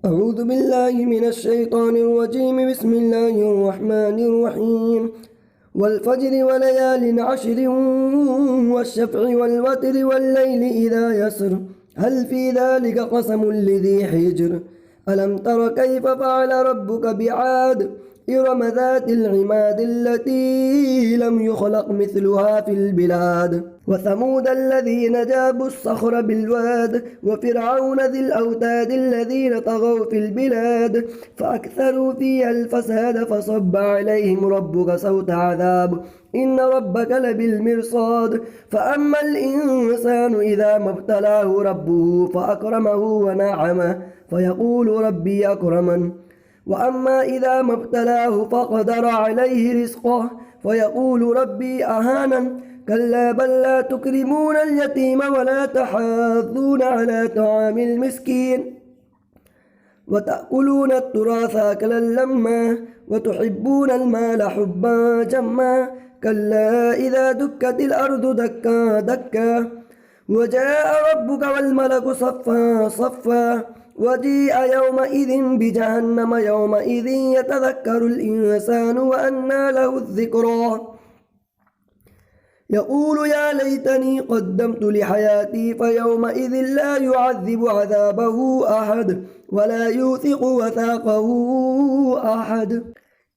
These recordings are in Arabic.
أعوذ بالله من الشيطان الرجيم. بسم الله الرحمن الرحيم. والفجر وليال عشر والشفع والوتر والليل إذا يسر هل في ذلك قسم لذي حجر ألم تر كيف فعل ربك بعاد إرم ذات العماد التي لم يخلق مثلها في البلاد وثمود الذين جابوا الصخر بالواد وفرعون ذي الأوتاد الذين طغوا في البلاد فأكثروا فيها الفساد فصب عليهم ربك سوط عذاب إن ربك لبالمرصاد فأما الإنسان إذا ما ابتلاه ربه فأكرمه ونعمه فيقول ربي أكرمن وأما إذا ما ابتلاه فقدر عليه رزقه فيقول ربي أهانن كلا بل لا تكرمون اليتيم ولا تحاضون على طعام المسكين وتأكلون التراث أكلا لما وتحبون المال حبا جما كلا إذا دكت الأرض دكا دكا وجاء ربك والملك صفا صفا وجيء يومئذ بجهنم يومئذ يتذكر الإنسان وأنى له الذكرى يقول يا ليتني قدمت لحياتي فيومئذ لا يعذب عذابه أحد ولا يوثق وثاقه أحد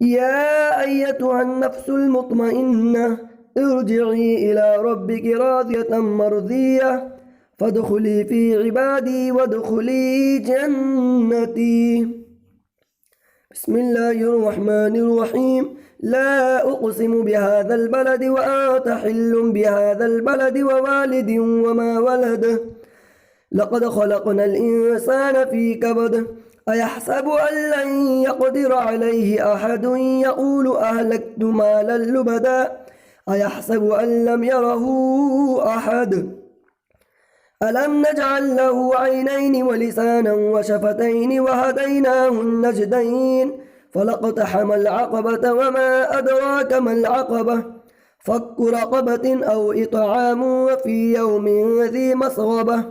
يا أيتها النفس المطمئنة ارجعي إلى ربك راضية مرضية فادخلي في عبادي وادخلي جنتي. بسم الله الرحمن الرحيم. لا أقسم بهذا البلد وأنت حل بهذا البلد ووالد وما ولد لقد خلقنا الإنسان في كبد أيحسب أن لن يقدر عليه أحد يقول أهلكت مالا لبدا أيحسب أن لم يره أحد ألم نجعل له عينين ولسانا وشفتين وهديناه النجدين فلاقتحم العقبة وما أدراك ما العقبة فك رقبة أو إطعام في يوم ذي مسغبة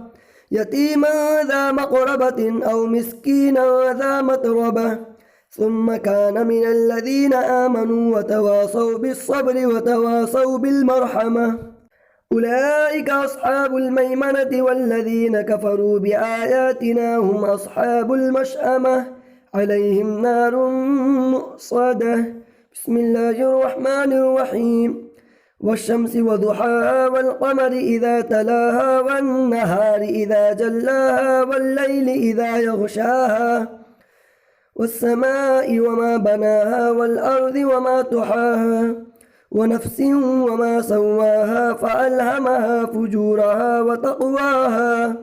يتيما ذا مقربة أو مسكينا ذا متربة ثم كان من الذين آمنوا وتواصوا بالصبر وتواصوا بالمرحمة أولئك أصحاب الميمنة والذين كفروا بآياتنا هم أصحاب المشأمة عليهم نار مؤصدة. بسم الله الرحمن الرحيم. والشمس وضحاها والقمر إذا تلاها والنهار إذا جلاها والليل إذا يغشاها والسماء وما بناها والأرض وما طحاها ونفس وما سواها فألهمها فجورها وتقواها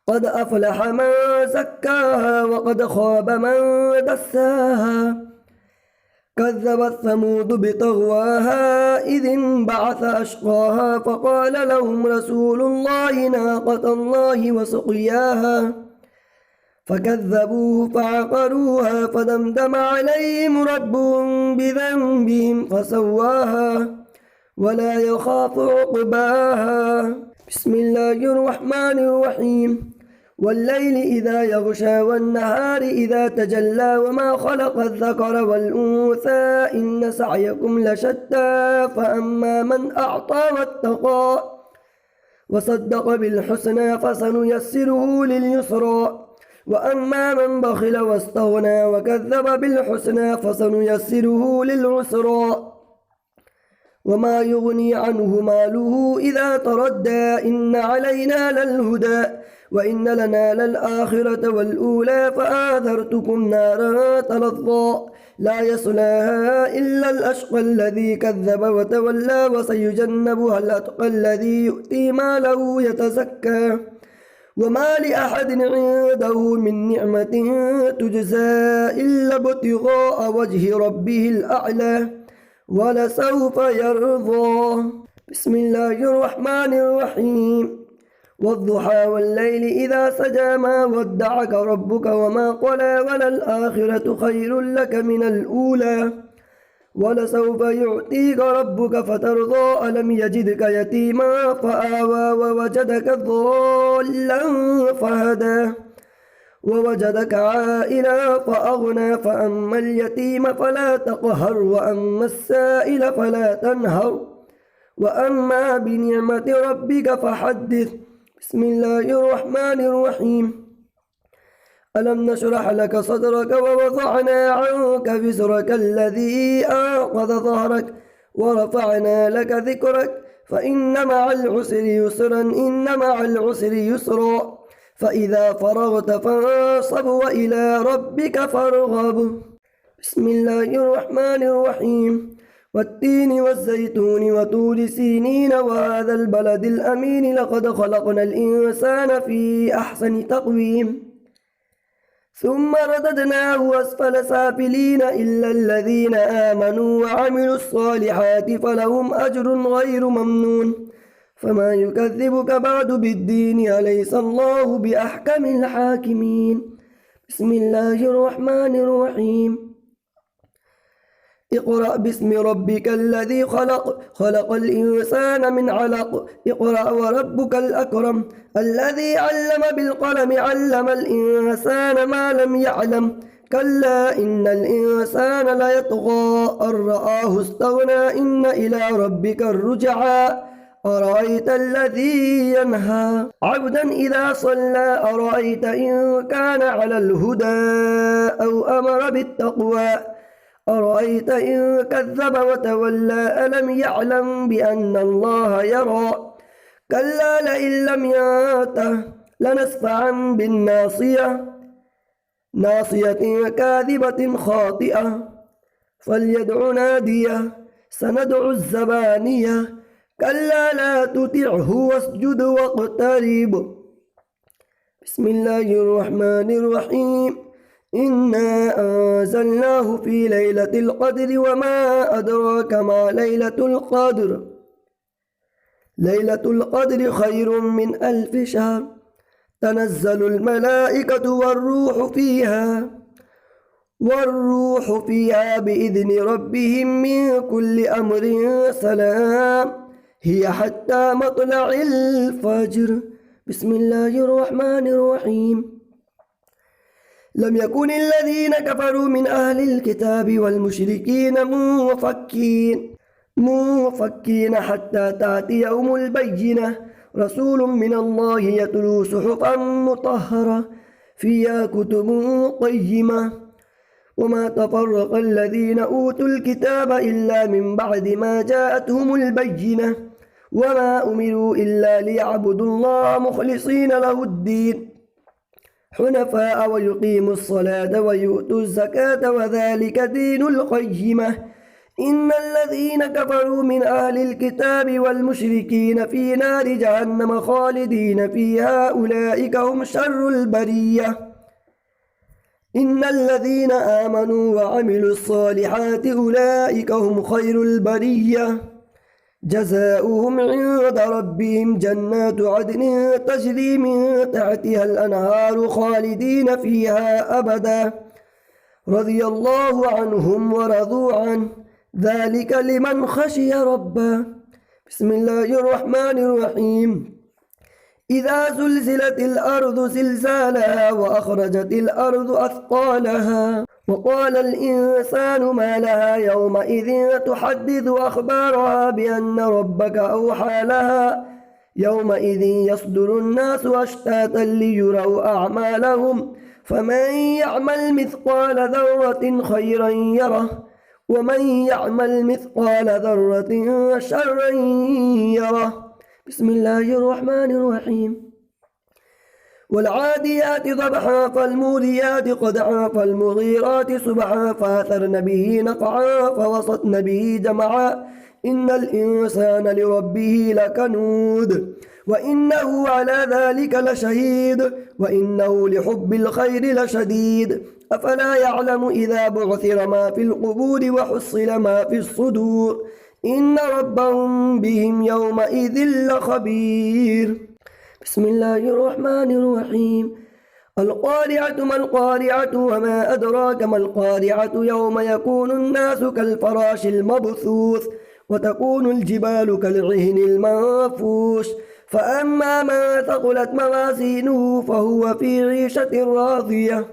قد أفلح من زكاها وقد خاب من دساها كذبت ثمود بطغواها إذ انبعث أشقاها فقال لهم رسول الله ناقة الله وسقياها فكذبوه فعقروها فدمدم عليهم ربهم بذنبهم فسواها ولا يخاف عقباها. بسم الله الرحمن الرحيم. والليل إذا يغشى والنهار إذا تجلى وما خلق الذكر والأنثى إن سعيكم لشتى فأما من أعطى واتقى وصدق بالحسنى فسنيسره لليسرى وأما من بخل واستغنى وكذب بالحسنى فسنيسره للعسرى وما يغني عنه ماله إذا تردى إن علينا للهدى وإن لنا للآخرة والأولى فآذرتكم نارا تلظى لا يصلاها إلا الأشقى الذي كذب وتولى وسيجنبها الأتقى الذي يؤتي ماله يتزكى وما لأحد عنده من نعمة تجزى إلا ابتغاء وجه ربه الأعلى ولسوف يرضى. بسم الله الرحمن الرحيم. والضحى والليل إذا سجى ما ودعك ربك وما قلى وللآخرة خير لك من الأولى ولسوف يعطيك ربك فترضى ألم يجدك يتيما فآوى ووجدك ضالا فهدى ووجدك عائلا فأغنى فأما اليتيم فلا تقهر وأما السائل فلا تنهر وأما بنعمة ربك فحدث. بسم الله الرحمن الرحيم. ألم نشرح لك صدرك ووضعنا عنك وزرك الذي أنقض ظهرك ورفعنا لك ذكرك فإن مع العسر يسرا إن مع العسر يسرا فإذا فرغت فانصب وإلى ربك فارغب. بسم الله الرحمن الرحيم. والتين والزيتون وطور سينين وهذا البلد الأمين لقد خلقنا الإنسان في أحسن تقويم ثم رددناه أسفل سافلين إلا الذين آمنوا وعملوا الصالحات فلهم أجر غير ممنون فما يكذبك بعد بالدين أليس الله بأحكم الحاكمين. بسم الله الرحمن الرحيم. اقرأ باسم ربك الذي خلق خلق الإنسان من علق اقرأ وربك الأكرم الذي علم بالقلم علم الإنسان ما لم يعلم كلا إن الإنسان ليطغى أن رآه استغنى إن إلى ربك الرجعى أرأيت الذي ينهى عبدا إذا صلى أرأيت إن كان على الهدى أو أمر بالتقوى أرأيت إن كذب وتولى ألم يعلم بأن الله يرى كلا لئن لم ينته لنسفعا بالناصية ناصية كاذبة خاطئة فليدع ناديه سندع الزبانية كلا لا تطعه واسجد واقترب. بسم الله الرحمن الرحيم. إنا أنزلناه في ليلة القدر وما أدراك ما ليلة القدر ليلة القدر خير من 1000 شهر تنزل الملائكة والروح فيها بإذن ربهم من كل أمر سلام هي حتى مطلع الفجر. بسم الله الرحمن الرحيم. لم يكن الذين كفروا من أهل الكتاب والمشركين منفكين حتى تأتيهم البينة رسول من الله يتلو صحفا مطهرة فيها كتب قيمة وما تفرق الذين أوتوا الكتاب إلا من بعد ما جاءتهم البينة وما أمروا إلا ليعبدوا الله مخلصين له الدين حنفاء ويقيموا الصلاة ويؤتوا الزكاة وذلك دين القيمة إن الذين كفروا من أهل الكتاب والمشركين في نار جهنم خالدين فيها أولئك هم شر البرية إن الذين آمنوا وعملوا الصالحات أولئك هم خير البرية جزاؤهم عند ربهم جنات عدن تجري من تحتها الأنهار خالدين فيها أبدا رضي الله عنهم ورضوا عنه ذلك لمن خشي ربه. بسم الله الرحمن الرحيم. إذا زلزلت الأرض زلزالها وأخرجت الأرض أثقالها وقال الإنسان ما لها يومئذ تحدث أخبارها بأن ربك أوحى لها يومئذ يصدر الناس أشتاتا ليروا أعمالهم فمن يعمل مثقال ذرة خيرا يره ومن يعمل مثقال ذرة شرا يره. بسم الله الرحمن الرحيم. والعاديات ضبحا فالموريات قدحا فالمغيرات صبحا فأثرن به نقعا فوسطن به جمعا إن الإنسان لربه لكنود وإنه على ذلك لشهيد وإنه لحب الخير لشديد أفلا يعلم إذا بعثر ما في القبور وحصل ما في الصدور إن ربهم بهم يومئذ لخبير. بسم الله الرحمن الرحيم. القارعة ما القارعة وما أدراك ما القارعة يوم يكون الناس كالفراش المبثوث وتكون الجبال كالعهن المنفوش فأما من ثقلت موازينه فهو في عيشة راضية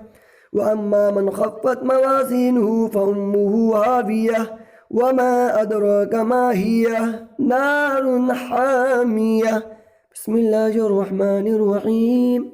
وأما من خفت موازينه فأمه هاوية وما أدراك ما هي نار حامية. بسم الله الرحمن الرحيم.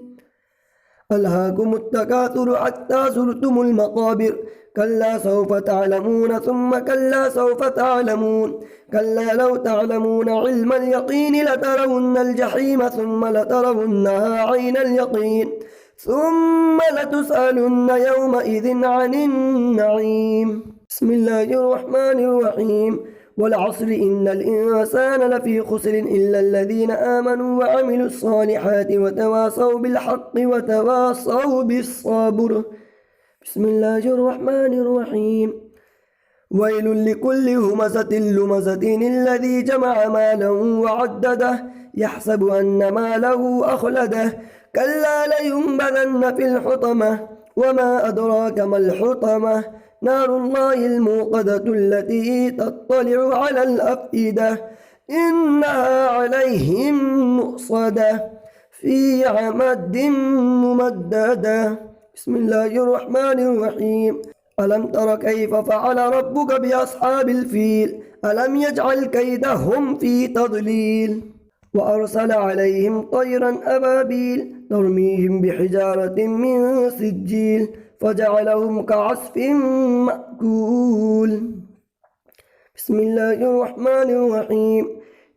ألهاكم التكاثر حتى زرتم المقابر كلا سوف تعلمون ثم كلا سوف تعلمون كلا لو تعلمون علم اليقين لترون الجحيم ثم لترونها عين اليقين ثم لتسألن يومئذ عن النعيم. بسم الله الرحمن الرحيم. والعصر إن الإنسان لفي خسر إلا الذين آمنوا وعملوا الصالحات وتواصوا بالحق وتواصوا بالصبر. بسم الله الرحمن الرحيم. ويل لكل همزة لمزة الذي جمع مالا وعدده يحسب أن ماله أخلده كلا لينبذن في الحطمة وما أدراك ما الحطمة نار الله الموقدة التي تطلع على الأفئدة إنها عليهم مؤصدة في عمد ممددة. بسم الله الرحمن الرحيم. ألم تر كيف فعل ربك بأصحاب الفيل ألم يجعل كيدهم في تضليل وأرسل عليهم طيرا أبابيل ترميهم بحجارة من سجيل فجعلهم كعصف مأكول. بسم الله الرحمن الرحيم.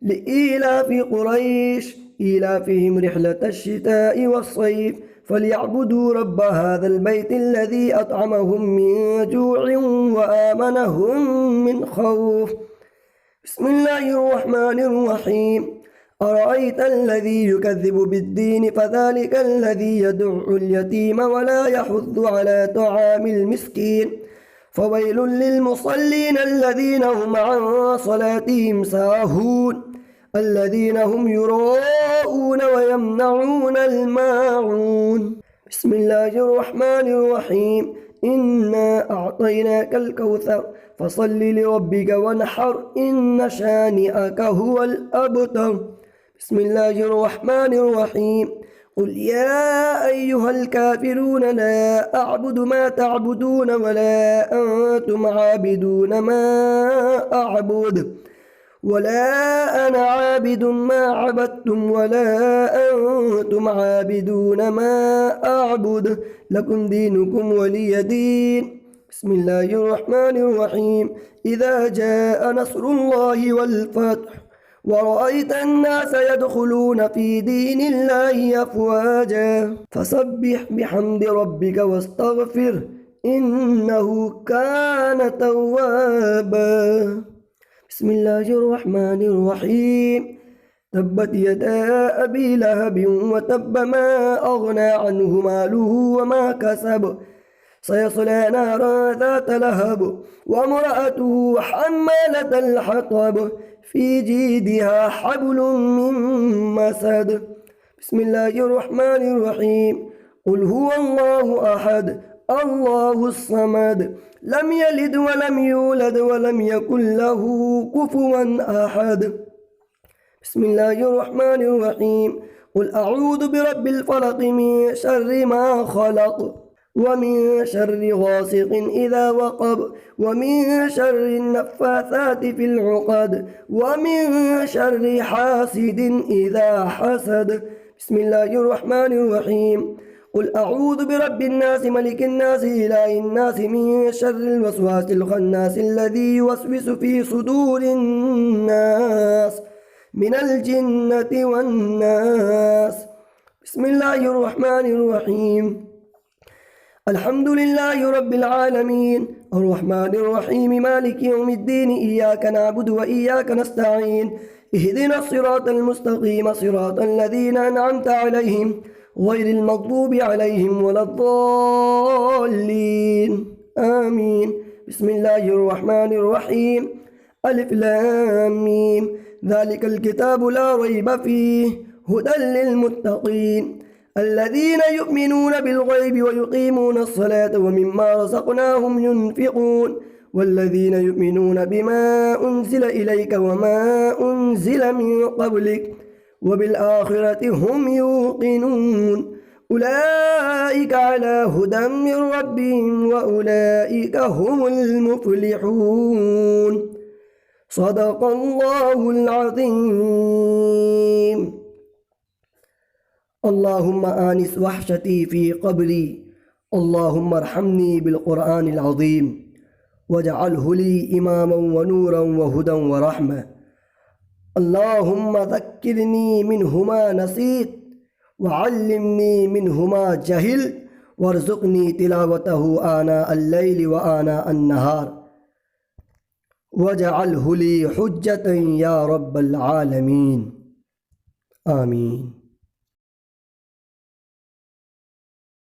لإيلاف قريش إيلافهم رحلة الشتاء والصيف فليعبدوا رب هذا البيت الذي أطعمهم من جوع وآمنهم من خوف. بسم الله الرحمن الرحيم. أرأيت الذي يكذب بالدين فذلك الذي يدع اليتيم ولا يحض على طعام المسكين فويل للمصلين الذين هم عن صلاتهم ساهون الذين هم يراءون ويمنعون الماعون. بسم الله الرحمن الرحيم. إنا أعطيناك الكوثر فصل لربك وانحر إن شانئك هو الأبتر. بسم الله الرحمن الرحيم. قل يا أيها الكافرون لا أعبد ما تعبدون ولا أنتم عابدون ما أعبد ولا أنا عابد ما عبدتم ولا أنتم عابدون ما أعبد لكم دينكم ولي دين. بسم الله الرحمن الرحيم. إذا جاء نصر الله والفتح ورأيت الناس يدخلون في دين الله أفواجا فسبح بحمد ربك واستغفر إنه كان توابا. بسم الله الرحمن الرحيم. تبت يدا أبي لهب وتب ما أغنى عنه ماله وما كسب سيصلى نارا ذات لهب وامرأته حمالة الحطب في جيدها حبل من مسد. بسم الله الرحمن الرحيم. قل هو الله أحد الله الصمد لم يلد ولم يولد ولم يكن له كفوا أحد. بسم الله الرحمن الرحيم. قل أعوذ برب الفلق من شر ما خلق ومن شر غاسق إذا وقب ومن شر النفاثات في العقد ومن شر حاسد إذا حسد. بسم الله الرحمن الرحيم. قل أعوذ برب الناس ملك الناس إله الناس من شر الوسواس الخناس الذي يوسوس في صدور الناس من الجنة والناس. بسم الله الرحمن الرحيم. الحمد لله رب العالمين الرحمن الرحيم مالك يوم الدين إياك نعبد وإياك نستعين اهدنا الصراط المستقيم صراط الذين أنعمت عليهم غير المغضوب عليهم ولا الضالين آمين. بسم الله الرحمن الرحيم. ألف لام ميم ذلك الكتاب لا ريب فيه هدى للمتقين الذين يؤمنون بالغيب ويقيمون الصلاة ومما رزقناهم ينفقون والذين يؤمنون بما أنزل إليك وما أنزل من قبلك وبالآخرة هم يوقنون أولئك على هدى من ربهم وأولئك هم المفلحون صدق الله العظيم. اللهم آنس وحشتي في قبري، اللهم ارحمني بالقرآن العظيم واجعله لي إماما ونورا وهدى ورحمة. اللهم ذكرني منه ما نسيت وعلمني منه ما جهلت وارزقني تلاوته آناء الليل وآناء النهار واجعله لي حجة يا رب العالمين. آمين.